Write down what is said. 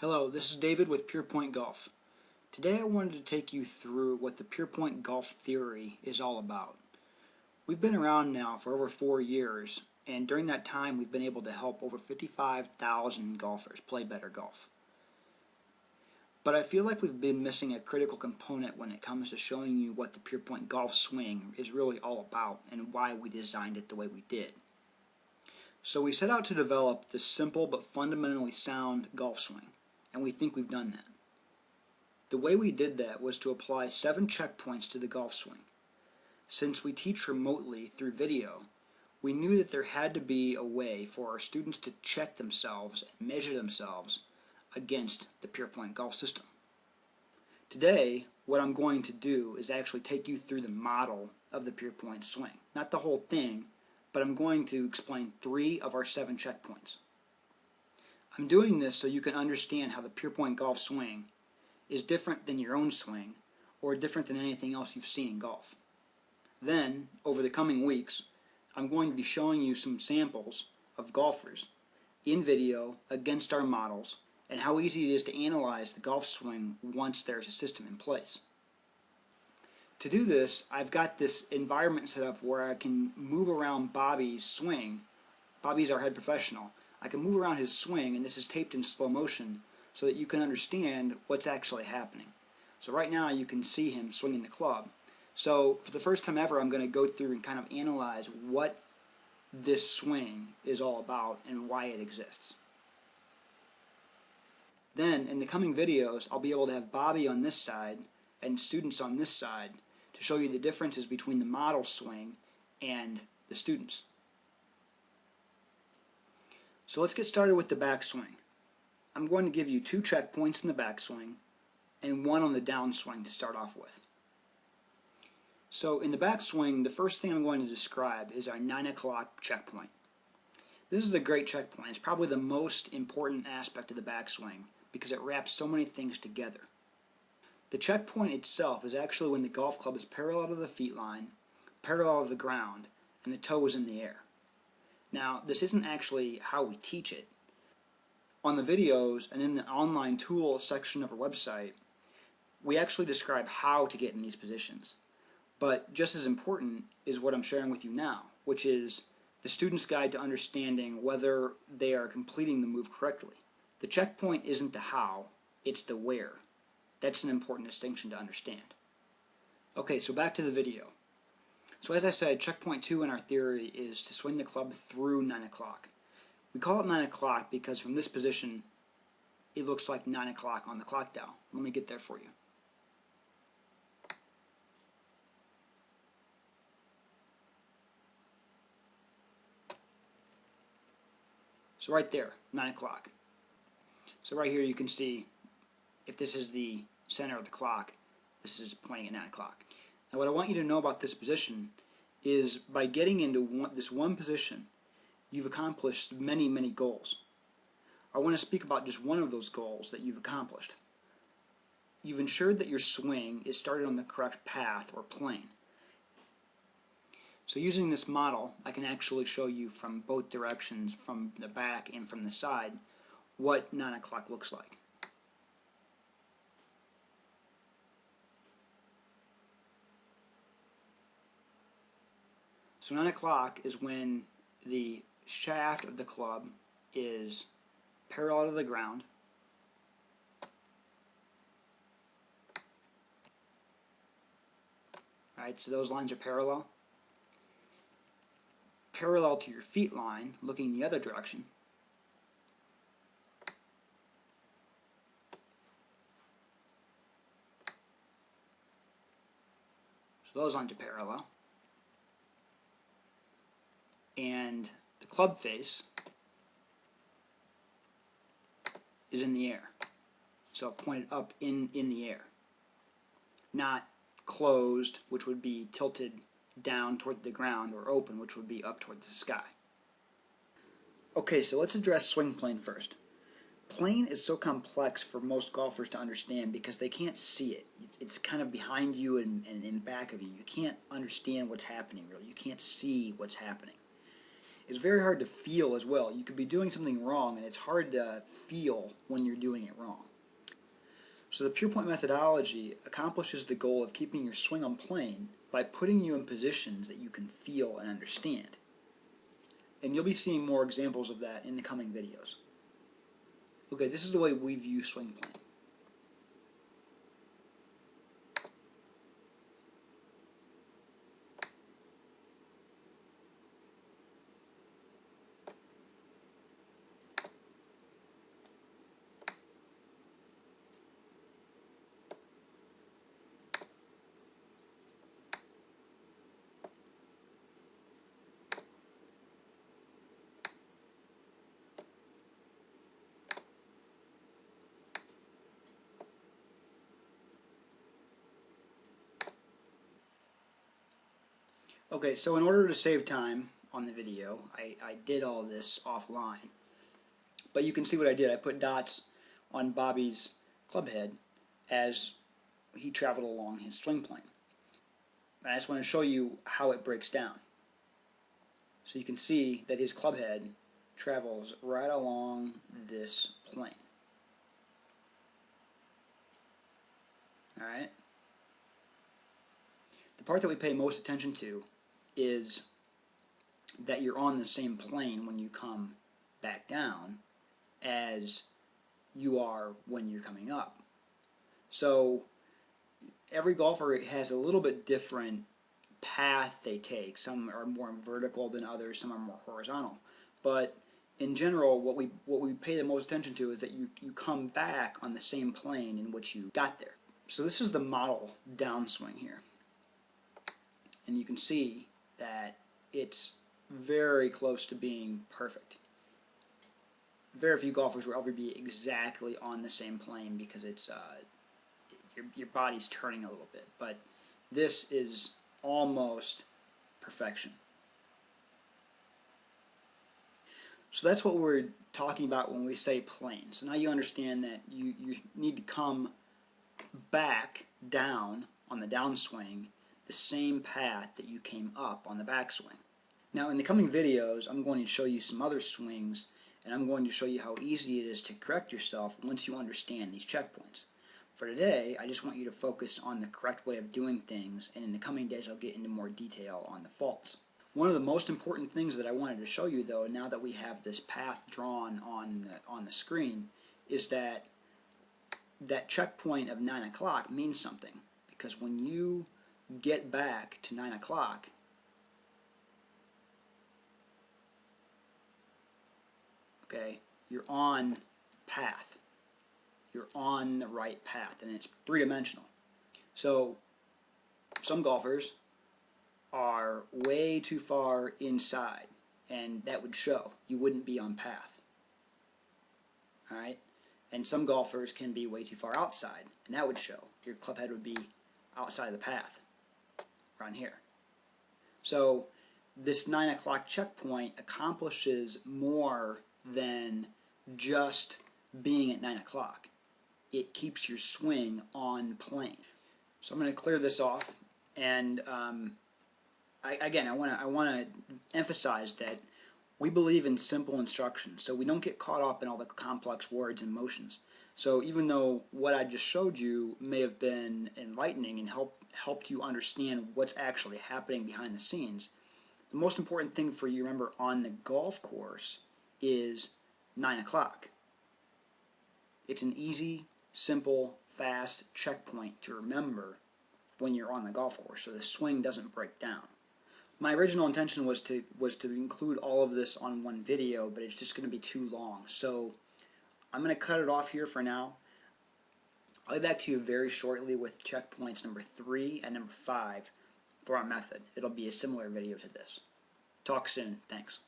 Hello, this is David with PurePoint Golf. Today I wanted to take you through what the PurePoint golf theory is all about. We've been around now for over 4 years, and during that time we've been able to help over 55,000 golfers play better golf. But I feel like we've been missing a critical component when it comes to showing you what the PurePoint golf swing is really all about and why we designed it the way we did. So we set out to develop this simple but fundamentally sound golf swing, and we think we've done that. The way we did that was to apply 7 checkpoints to the golf swing. Since we teach remotely through video, we knew that there had to be a way for our students to check themselves and measure themselves against the PurePoint golf system. Today, what I'm going to do is actually take you through the model of the PurePoint swing. Not the whole thing, but I'm going to explain 3 of our 7 checkpoints. I'm doing this so you can understand how the PurePoint golf swing is different than your own swing or different than anything else you've seen in golf. Then, over the coming weeks, I'm going to be showing you some samples of golfers in video against our models and how easy it is to analyze the golf swing once there's a system in place. To do this, I've got this environment set up where I can move around Bobby's swing. Bobby's our head professional. I can move around his swing, and this is taped in slow motion so that you can understand what's actually happening. So right now you can see him swinging the club. So for the first time ever, I'm going to go through and kind of analyze what this swing is all about and why it exists. Then in the coming videos, I'll be able to have Bobby on this side and students on this side to show you the differences between the model swing and the students. So let's get started with the backswing. I'm going to give you 2 checkpoints in the backswing and 1 on the downswing to start off with. So in the backswing, the first thing I'm going to describe is our 9 o'clock checkpoint. This is a great checkpoint. It's probably the most important aspect of the backswing because it wraps so many things together. The checkpoint itself is actually when the golf club is parallel to the feet line, parallel to the ground, and the toe is in the air. Now, this isn't actually how we teach it. On the videos and in the online tool section of our website, we actually describe how to get in these positions. But just as important is what I'm sharing with you now, which is the student's guide to understanding whether they are completing the move correctly. The checkpoint isn't the how, it's the where. That's an important distinction to understand. Okay, so back to the video. So as I said, checkpoint 2 in our theory is to swing the club through 9 o'clock. We call it 9 o'clock because from this position, it looks like 9 o'clock on the clock dial. Let me get there for you. So right there, 9 o'clock. So right here you can see if this is the center of the clock, this is pointing at 9 o'clock. Now what I want you to know about this position is by getting into this one position, you've accomplished many, many goals. I want to speak about just one of those goals that you've accomplished. You've ensured that your swing is started on the correct path or plane. So using this model, I can actually show you from both directions, from the back and from the side, what 9 o'clock looks like. So 9 o'clock is when the shaft of the club is parallel to the ground. Alright, so those lines are parallel. Parallel to your feet line, looking the other direction. So those lines are parallel. And the club face is in the air. So pointed up in the air. Not closed, which would be tilted down toward the ground, or open, which would be up toward the sky. Okay, so let's address swing plane first. Plane is so complex for most golfers to understand because they can't see it. It's kind of behind you and in back of you. You can't understand what's happening, really. You can't see what's happening. It's very hard to feel as well. You could be doing something wrong, and it's hard to feel when you're doing it wrong. So the PurePoint methodology accomplishes the goal of keeping your swing on plane by putting you in positions that you can feel and understand. And you'll be seeing more examples of that in the coming videos. Okay, this is the way we view swing plane. Okay, so in order to save time on the video, I did all this offline. But you can see what I did. I put dots on Bobby's club head as he traveled along his swing plane. And I just want to show you how it breaks down. So you can see that his club head travels right along this plane. Alright? The part that we pay most attention to is that you're on the same plane when you come back down as you are when you're coming up. So every golfer has a little bit different path they take. Some are more vertical than others, some are more horizontal. But in general, what we pay the most attention to is that you come back on the same plane in which you got there. So this is the model downswing here. And you can see that it's very close to being perfect. Very few golfers will ever be exactly on the same plane because it's your body's turning a little bit. But this is almost perfection. So that's what we're talking about when we say plane. So now you understand that you need to come back down on the downswing the same path that you came up on the backswing. Now in the coming videos I'm going to show you some other swings, and I'm going to show you how easy it is to correct yourself once you understand these checkpoints. For today, I just want you to focus on the correct way of doing things, and in the coming days I'll get into more detail on the faults. One of the most important things that I wanted to show you, though, now that we have this path drawn on the screen, is that checkpoint of 9 o'clock means something. Because when you get back to 9 o'clock, okay, you're on path. You're on the right path, and it's three-dimensional. So some golfers are way too far inside, and that would show. You wouldn't be on path. Alright? And some golfers can be way too far outside, and that would show. Your club head would be outside of the path, around here. So this 9 o'clock checkpoint accomplishes more than just being at 9 o'clock. It keeps your swing on plane. So I'm going to clear this off, and I want to emphasize that we believe in simple instructions, so we don't get caught up in all the complex words and motions. So even though what I just showed you may have been enlightening and helped you understand what's actually happening behind the scenes, the most important thing for you to remember on the golf course is 9 o'clock. It's an easy, simple, fast checkpoint to remember when you're on the golf course, so the swing doesn't break down. My original intention was to include all of this on one video, but it's just going to be too long. So I'm going to cut it off here for now. I'll be back to you very shortly with checkpoints number 3 and number 5 for our method. It'll be a similar video to this. Talk soon. Thanks.